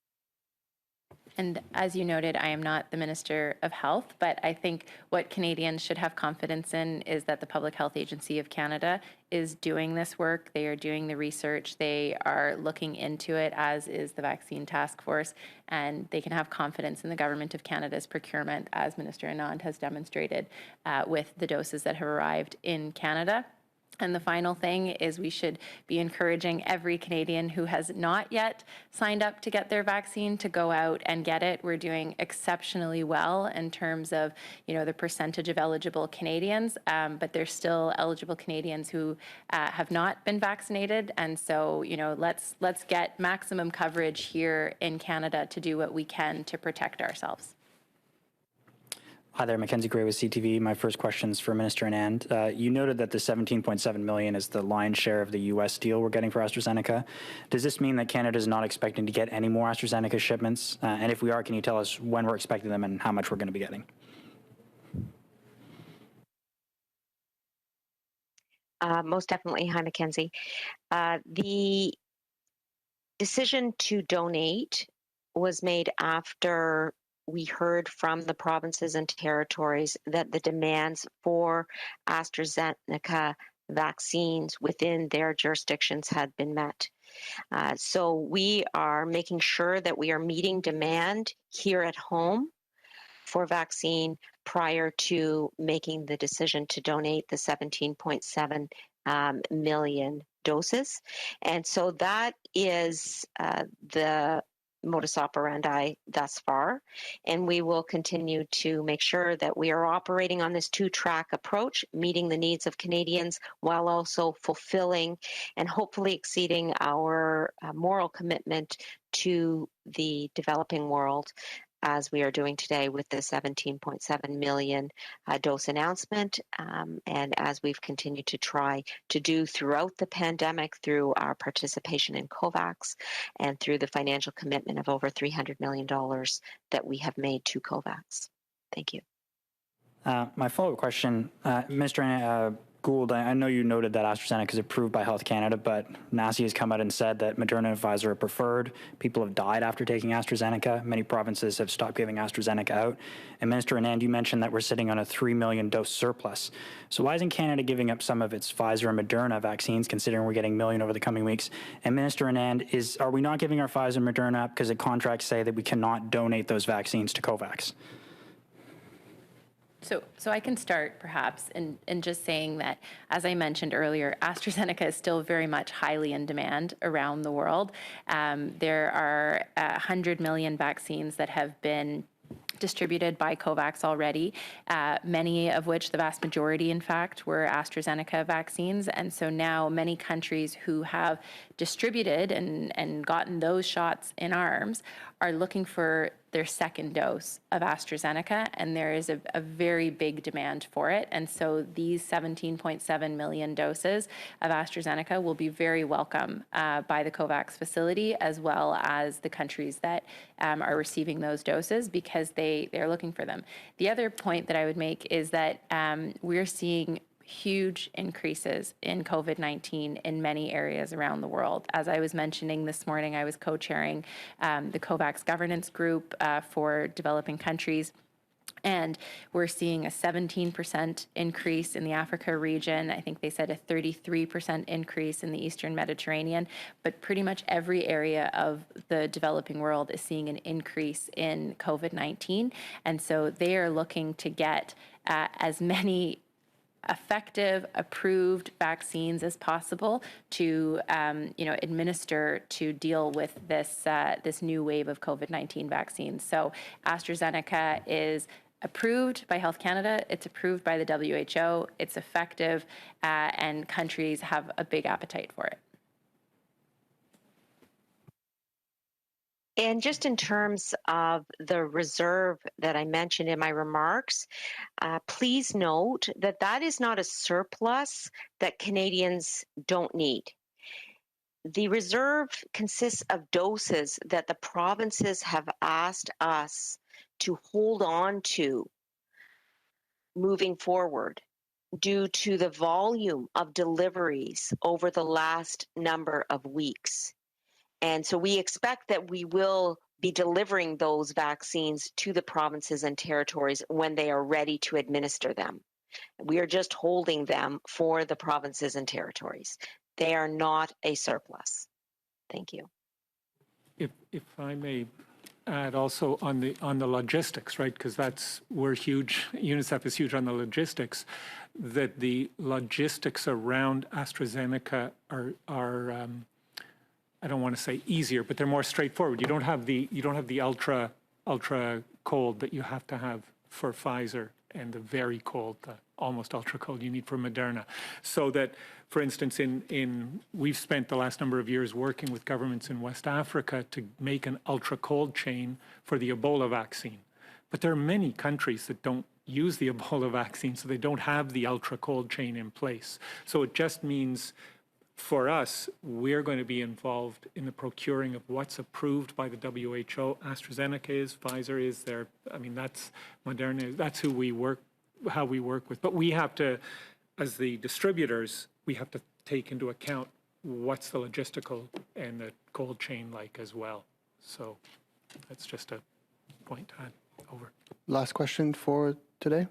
And as you noted, I am not the Minister of Health, but I think what Canadians should have confidence in is that the Public Health Agency of Canada is doing this work. They are doing the research. They are looking into it, as is the Vaccine Task Force, and they can have confidence in the Government of Canada's procurement, as Minister Anand has demonstrated with the doses that have arrived in Canada. And the final thing is we should be encouraging every Canadian who has not yet signed up to get their vaccine to go out and get it. We're doing exceptionally well in terms of, the percentage of eligible Canadians, but there's still eligible Canadians who have not been vaccinated. And so, let's get maximum coverage here in Canada to do what we can to protect ourselves. Hi there, Mackenzie Gray with CTV. My first question is for Minister Anand. You noted that the $17.7 million is the lion's share of the U.S. deal we're getting for AstraZeneca. Does this mean that Canada is not expecting to get any more AstraZeneca shipments? And if we are, can you tell us when we're expecting them and how much we're going to be getting? Most definitely. Hi, Mackenzie. The decision to donate was made after we heard from the provinces and territories that the demands for AstraZeneca vaccines within their jurisdictions had been met. So we are making sure that we are meeting demand here at home for vaccine prior to making the decision to donate the 17.7 million doses. And so that is the modus operandi thus far, and we will continue to make sure that we are operating on this two-track approach, meeting the needs of Canadians while also fulfilling and hopefully exceeding our moral commitment to the developing world, as we are doing today with the 17.7 million dose announcement, and as we've continued to try to do throughout the pandemic through our participation in COVAX and through the financial commitment of over $300 million that we have made to COVAX. Thank you. My follow-up question, Mr. Gould, I know you noted that AstraZeneca is approved by Health Canada, but NACI has come out and said that Moderna and Pfizer are preferred. People have died after taking AstraZeneca. Many provinces have stopped giving AstraZeneca out. And Minister Anand, you mentioned that we're sitting on a 3 million dose surplus. So why isn't Canada giving up some of its Pfizer and Moderna vaccines, considering we're getting a million over the coming weeks? And Minister Anand, are we not giving our Pfizer and Moderna up because the contracts say that we cannot donate those vaccines to COVAX? So I can start perhaps in just saying that, as I mentioned earlier, AstraZeneca is still very much highly in demand around the world. There are 100 million vaccines that have been distributed by COVAX already, many of which, the vast majority, in fact, were AstraZeneca vaccines. And so now many countries who have distributed and gotten those shots in arms are looking for their second dose of AstraZeneca, and there is a very big demand for it. And so these 17.7 million doses of AstraZeneca will be very welcome by the COVAX facility, as well as the countries that are receiving those doses, because they're looking for them. The other point that I would make is that we're seeing huge increases in COVID-19 in many areas around the world. As I was mentioning this morning, I was co-chairing the COVAX governance group for developing countries. And we're seeing a 17% increase in the Africa region. I think they said a 33% increase in the Eastern Mediterranean. But pretty much every area of the developing world is seeing an increase in COVID-19. And so they are looking to get as many effective, approved vaccines as possible to, administer to deal with this new wave of COVID-19 vaccines. So AstraZeneca is approved by Health Canada, it's approved by the WHO, it's effective, and countries have a big appetite for it. And just in terms of the reserve that I mentioned in my remarks, please note that that is not a surplus that Canadians don't need. The reserve consists of doses that the provinces have asked us to hold on to moving forward due to the volume of deliveries over the last number of weeks. And so we expect that we will be delivering those vaccines to the provinces and territories when they are ready to administer them. We are just holding them for the provinces and territories. They are not a surplus. Thank you. If I may add also on the logistics, right? Because we're huge. UNICEF is huge on the logistics. That the logistics around AstraZeneca are I don't want to say easier, but they're more straightforward. You don't have the ultra cold that you have to have for Pfizer and the very cold, the almost ultra cold you need for Moderna. So that, for instance, we've spent the last number of years working with governments in West Africa to make an ultra cold chain for the Ebola vaccine. But there are many countries that don't use the Ebola vaccine, so they don't have the ultra cold chain in place. So it just means for us, we're going to be involved in the procuring of what's approved by the WHO. AstraZeneca is, Pfizer is there. I mean, that's Moderna. That's how we work with. But we have to, as the distributors, we have to take into account what's the logistical and the cold chain like as well. So that's just a point to add. Over. Last question for today.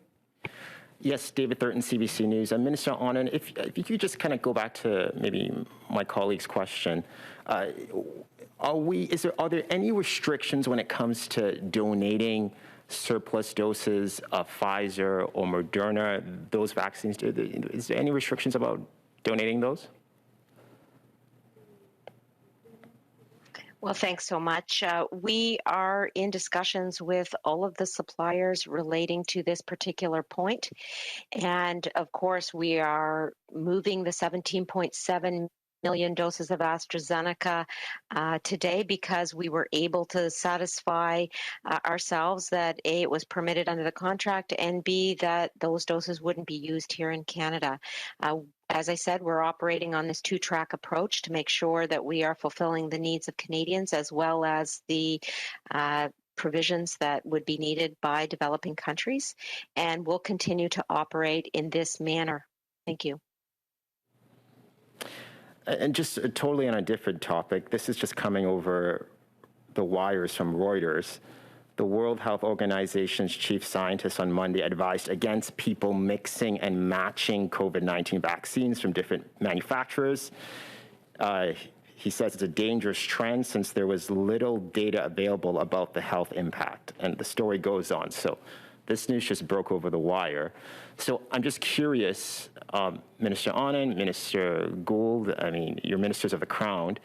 Yes, David Thurton, CBC News. Minister Anand, if you could just kind of go back to maybe my colleague's question, are there any restrictions when it comes to donating surplus doses of Pfizer or Moderna, those vaccines? Is there any restrictions about donating those? Well, thanks so much. We are in discussions with all of the suppliers relating to this particular point. And of course, we are moving the 17.7 million doses of AstraZeneca today because we were able to satisfy ourselves that A, it was permitted under the contract, and B, that those doses wouldn't be used here in Canada. As I said, we're operating on this two-track approach to make sure that we are fulfilling the needs of Canadians as well as the provisions that would be needed by developing countries, and we'll continue to operate in this manner. Thank you. And just totally on a different topic, this is just coming over the wires from Reuters. The World Health Organization's chief scientist on Monday advised against people mixing and matching COVID-19 vaccines from different manufacturers. He says it's a dangerous trend since there was little data available about the health impact. And the story goes on. So this news just broke over the wire. So I'm just curious, Minister Anand, Minister Gould, I mean, you're ministers of the Crown.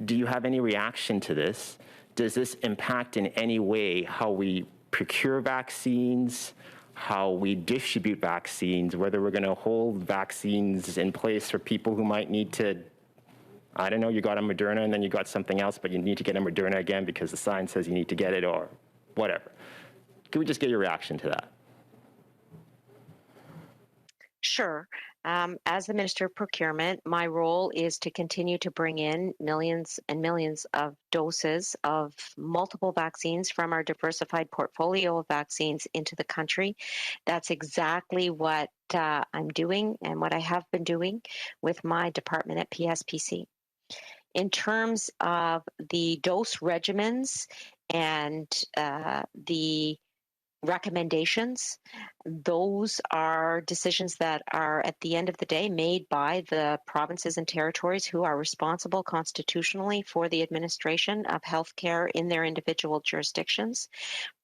Do you have any reaction to this? Does this impact in any way how we procure vaccines, how we distribute vaccines, whether we're going to hold vaccines in place for people who might need to, I don't know, you got a Moderna and then you got something else, but you need to get a Moderna again because the science says you need to get it or whatever. Can we just get your reaction to that? Sure. As the Minister of Procurement, my role is to continue to bring in millions and millions of doses of multiple vaccines from our diversified portfolio of vaccines into the country. That's exactly what I'm doing and what I have been doing with my department at PSPC. In terms of the dose regimens and the recommendations, those are decisions that are at the end of the day made by the provinces and territories who are responsible constitutionally for the administration of healthcare in their individual jurisdictions.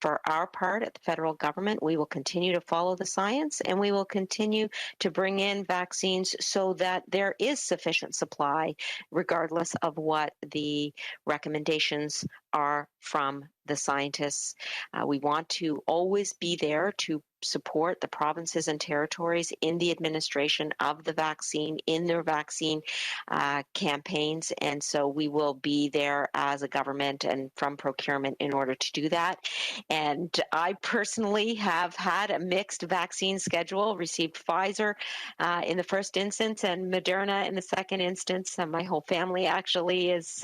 For our part at the federal government, we will continue to follow the science and we will continue to bring in vaccines so that there is sufficient supply regardless of what the recommendations are from the scientists. We want to always be there to support the provinces and territories in the administration of the vaccine, in their vaccine campaigns. And so we will be there as a government and from procurement in order to do that. And I personally have had a mixed vaccine schedule, received Pfizer in the first instance and Moderna in the second instance. And my whole family actually is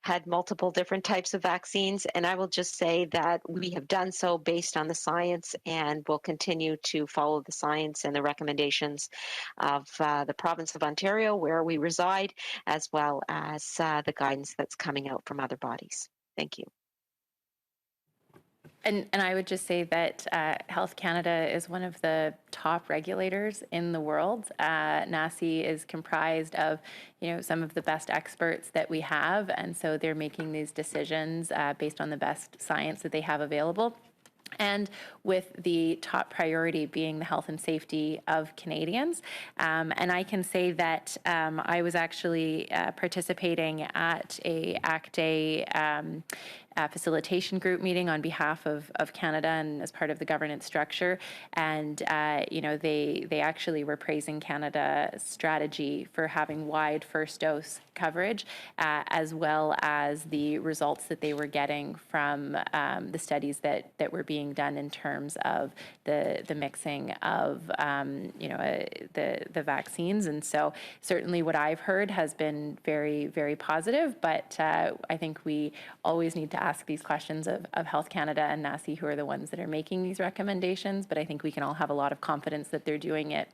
had multiple different types of vaccines. And I will just say that we have done so based on the science and will continue to follow the science and the recommendations of the province of Ontario, where we reside, as well as the guidance that's coming out from other bodies. Thank you. And I would just say that Health Canada is one of the top regulators in the world. NACI is comprised of, some of the best experts that we have, and so they're making these decisions based on the best science that they have available. And with the top priority being the health and safety of Canadians. And I can say that I was actually participating at a ACT-A facilitation group meeting on behalf of Canada and as part of the governance structure. And, they actually were praising Canada's strategy for having wide first dose coverage, as well as the results that they were getting from the studies that were being done in terms of the mixing of, the vaccines. And so certainly what I've heard has been very, very positive, but I think we always need to ask these questions of Health Canada and NACI, who are the ones that are making these recommendations. But I think we can all have a lot of confidence that they're doing it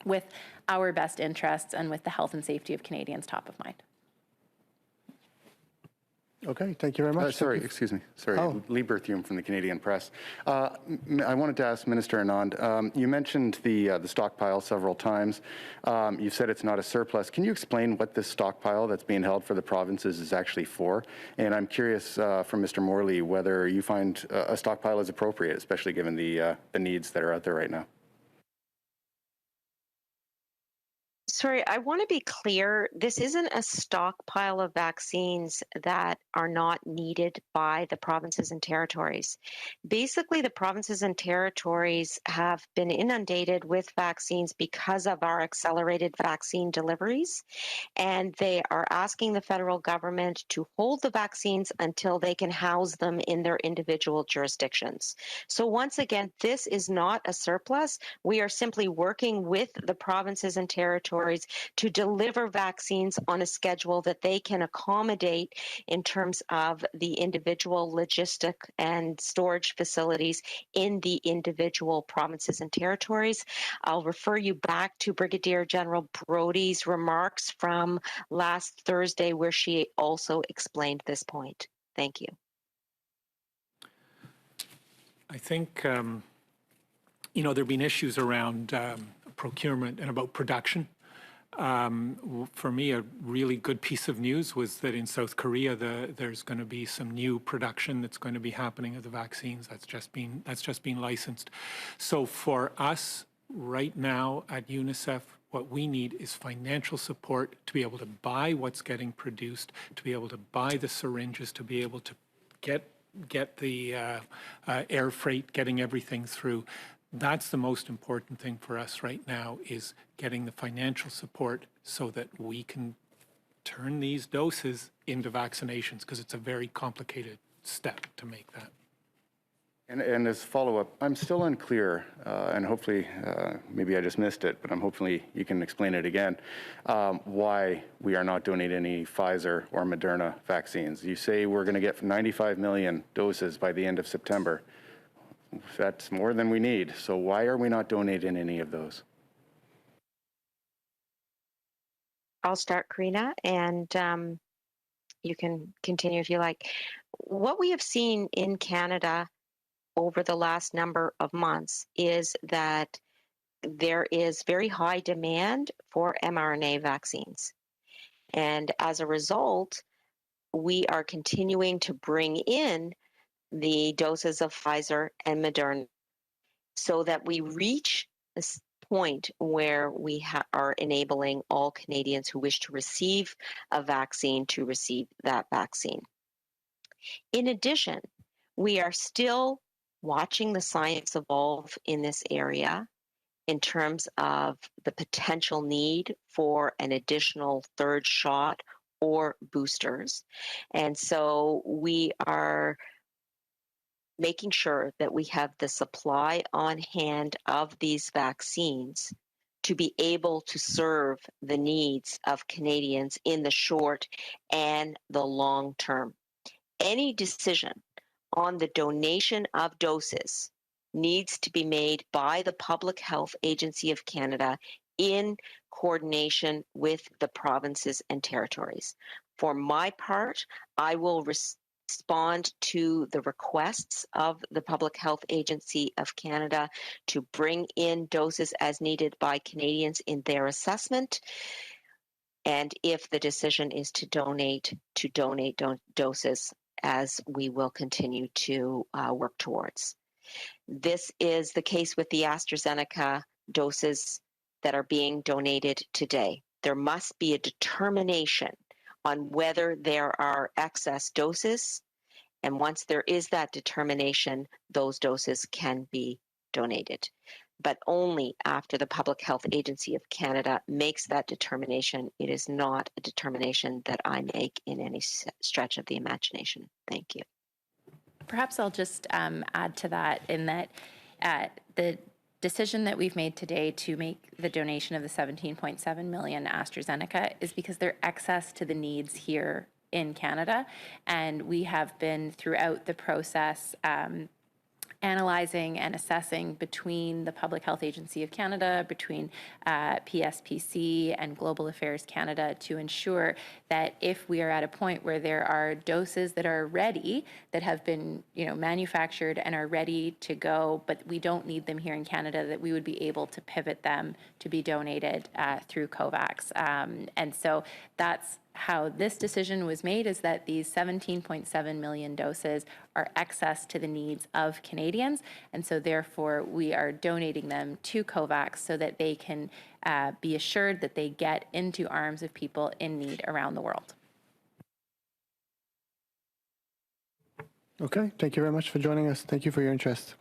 with our best interests and with the health and safety of Canadians top of mind. Okay, thank you very much. Excuse me. Lee Berthium from the Canadian Press. I wanted to ask Minister Anand, you mentioned the stockpile several times. You said it's not a surplus. Can you explain what this stockpile that's being held for the provinces is actually for? And I'm curious from Mr. Morley whether you find a stockpile is appropriate, especially given the needs that are out there right now. Sorry, I want to be clear. This isn't a stockpile of vaccines that are not needed by the provinces and territories. Basically, the provinces and territories have been inundated with vaccines because of our accelerated vaccine deliveries, and they are asking the federal government to hold the vaccines until they can house them in their individual jurisdictions. So once again, this is not a surplus. We are simply working with the provinces and territories to deliver vaccines on a schedule that they can accommodate in terms of the individual logistic and storage facilities in the individual provinces and territories. I'll refer you back to Brigadier General Brody's remarks from last Thursday, where she also explained this point. Thank you. I think, there have been issues around procurement and about production. For me, a really good piece of news was that in South Korea, there's going to be some new production that's going to be happening of the vaccines. That's just been licensed. So for us right now at UNICEF, what we need is financial support to be able to buy what's getting produced, to be able to buy the syringes, to be able to get the air freight, getting everything through. That's the most important thing for us right now, is getting the financial support so that we can turn these doses into vaccinations, because it's a very complicated step to make that. And as follow-up, I'm still unclear, and hopefully, maybe I just missed it, but hopefully you can explain it again, why we are not donating any Pfizer or Moderna vaccines. You say we're going to get 95 million doses by the end of September. That's more than we need. So why are we not donating any of those? I'll start, Karina, and you can continue if you like. What we have seen in Canada over the last number of months is that there is very high demand for mRNA vaccines. And as a result, we are continuing to bring in the doses of Pfizer and Moderna so that we reach this point where we are enabling all Canadians who wish to receive a vaccine to receive that vaccine. In addition, We are still watching the science evolve in this area in terms of the potential need for an additional third shot or boosters. And so we are making sure that we have the supply on hand of these vaccines to be able to serve the needs of Canadians in the short and the long term. Any decision on the donation of doses needs to be made by the Public Health Agency of Canada in coordination with the provinces and territories. For my part, I will respond to the requests of the Public Health Agency of Canada to bring in doses as needed by Canadians in their assessment. And if the decision is to donate doses, as we will continue to work towards. This is the case with the AstraZeneca doses that are being donated today. There must be a determination on whether there are excess doses, and once there is that determination, those doses can be donated, but only after the Public Health Agency of Canada makes that determination. It is not a determination that I make in any stretch of the imagination. Thank you. Perhaps I'll just add to that in that the decision that we've made today to make the donation of the 17.7 million AstraZeneca is because they're excess to the needs here in Canada. And we have been throughout the process analyzing and assessing between the Public Health Agency of Canada, between PSPC and Global Affairs Canada to ensure that if we are at a point where there are doses that are ready, that have been manufactured and are ready to go, but we don't need them here in Canada, that we would be able to pivot them to be donated through COVAX. And so that's how this decision was made, is that these 17.7 million doses are excess to the needs of Canadians, and so therefore we are donating them to COVAX so that they can be assured that they get into arms of people in need around the world. Okay, thank you very much for joining us. Thank you for your interest.